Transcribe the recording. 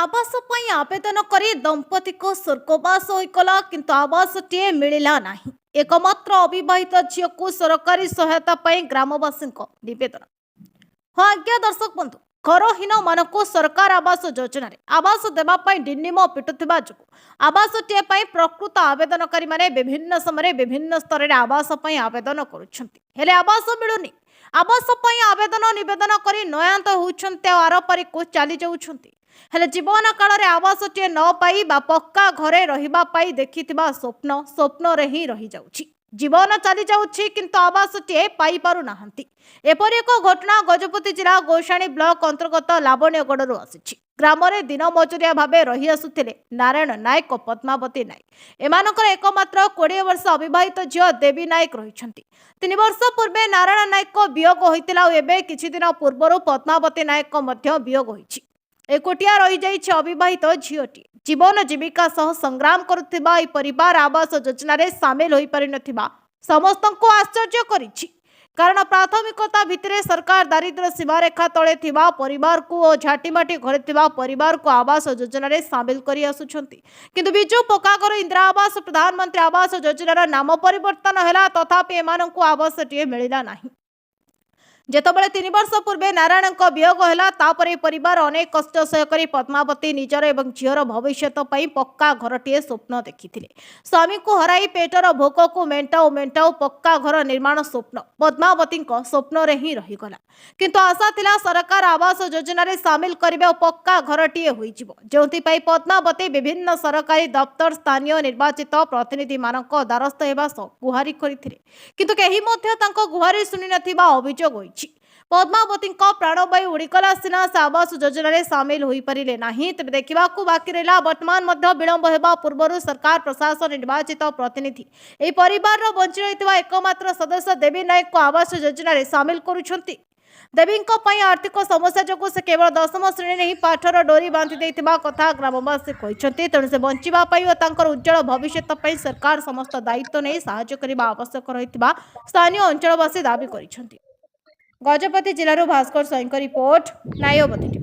आवास पई आवेदन करी दंपति को स्वर्गवास होइकला किंतु आवासटीए मिलिला नाही। एकमात्र अविवाहित झील को सरकारी सहायता पाई ग्रामवासी निवेदन। हाँ आज्ञा दर्शक बंधु, घरहीन मानक सरकार आवास योजन आवास देवाई डिनिम पिटुवा जो आवासटीए प्रकृत आवेदनकारी माने विभिन्न समय विभिन्न स्तर में आवास आवेदन करुँच आवास मिलूनी। आवास आवेदन निवेदन कर नयांत होती आरपारी को चली जाऊँच हेले जीवन काल में आवासटीए न पाई बा पक्का घरे रहिबा पाई देखिथिबा स्वप्न स्वप्न रे ही रही जाउछि। जीवन चली जाउछि किंतु आवासटीए पाई पारु नाहंती। एपरि एक घटना गजपति जिला गोशाणी ब्लॉक अंतर्गत लावण्यगढ़ आसी। ग्राम में दिन मजुरिया भावे रही आसुथिले नारायण नायक पद्मावती नायक। एमानकर एकमात्र 20 वर्ष अविवाहित झील देवी नायक रहिछंती। 3 वर्ष पूर्वे नारायण नायक वियोग होइतिला एबे किछि दिन पूर्वरु पद्मावती नायक मध्य वियोग होइछि। एकोटिया रही जाइछि अविवाहित झीलटी। जीवन जीविका सह संग्राम करुथिबा ई परिवार आवास योजना रे शामिल होई पारि नथिबा समस्तंको आश्चर्य करिछि। कारण प्राथमिकता भितरे सरकार दारिद्र्य सीमारेखा तले थिबा परिवार को झाटीमाटी घरे थिबा परिवार को आवास योजना रे शामिल करि आसुछंती। किंतु बिजु पक्काघर इंदिरा आवास प्रधानमंत्री आवास योजनार नाम परिवर्तन हैला तथापि एमानंकु आवासटीए मिलिला नाही। जेतबेले 3 वर्ष पूर्वे नारायण वियोग है तापरे परिवार अनेक कष्ट सह करी पद्मावती निजर एवं झीर भविष्यत पई पक्का घरटीए स्वप्न देखिथिले। स्वामी को हराई पेटर भोक को मेंटाऊ मेंटाऊ पक्का घर निर्माण स्वप्न पद्मावती स्वप्न रे ही रहीगला। किंतु आशा थिला सरकार आवास योजना रे शामिल करिबे पक्का घरटीए होइजिवो जेउथि पई पद्मावती विभिन्न सरकारी दफ्तर स्थानीय निर्वाचित प्रतिनिधि मानक द्वारस्थ हेबा गुहारी करिथिले किंतु केही मध्य तांको गुहारी सुनि नथिबा अभियोग होइछि। पद्मावती प्राणवायु उड़ीगला सिना से आवास योजना रे शामिल होई परिले नाही। तबे देखिबा बाकी रहा वर्तमान मध्य विलंब हेबा पूर्व सरकार प्रशासन निर्वाचित प्रतिनिधि एही परिवार रो बंची रहितबा एकमात्र सदस्य देवी नायक को आवास योजना रे शामिल करूछंती। देवी आर्थिक समस्या जो से केवल 10म श्रेणी में ही पाठर डोरी बांधि देथिबा कथा ग्रामवासी कहते। तेणु से बंचिबा पाई और तांकर उज्जवल भविष्यत पाई सरकार समस्त दायित्व नहीं साहाय्य करबा आवश्यक रहितबा स्थानीय अंचलवासी दाबी करिसंती। गजपति जिलार भास्कर साईं रिपोर्ट नायोबती।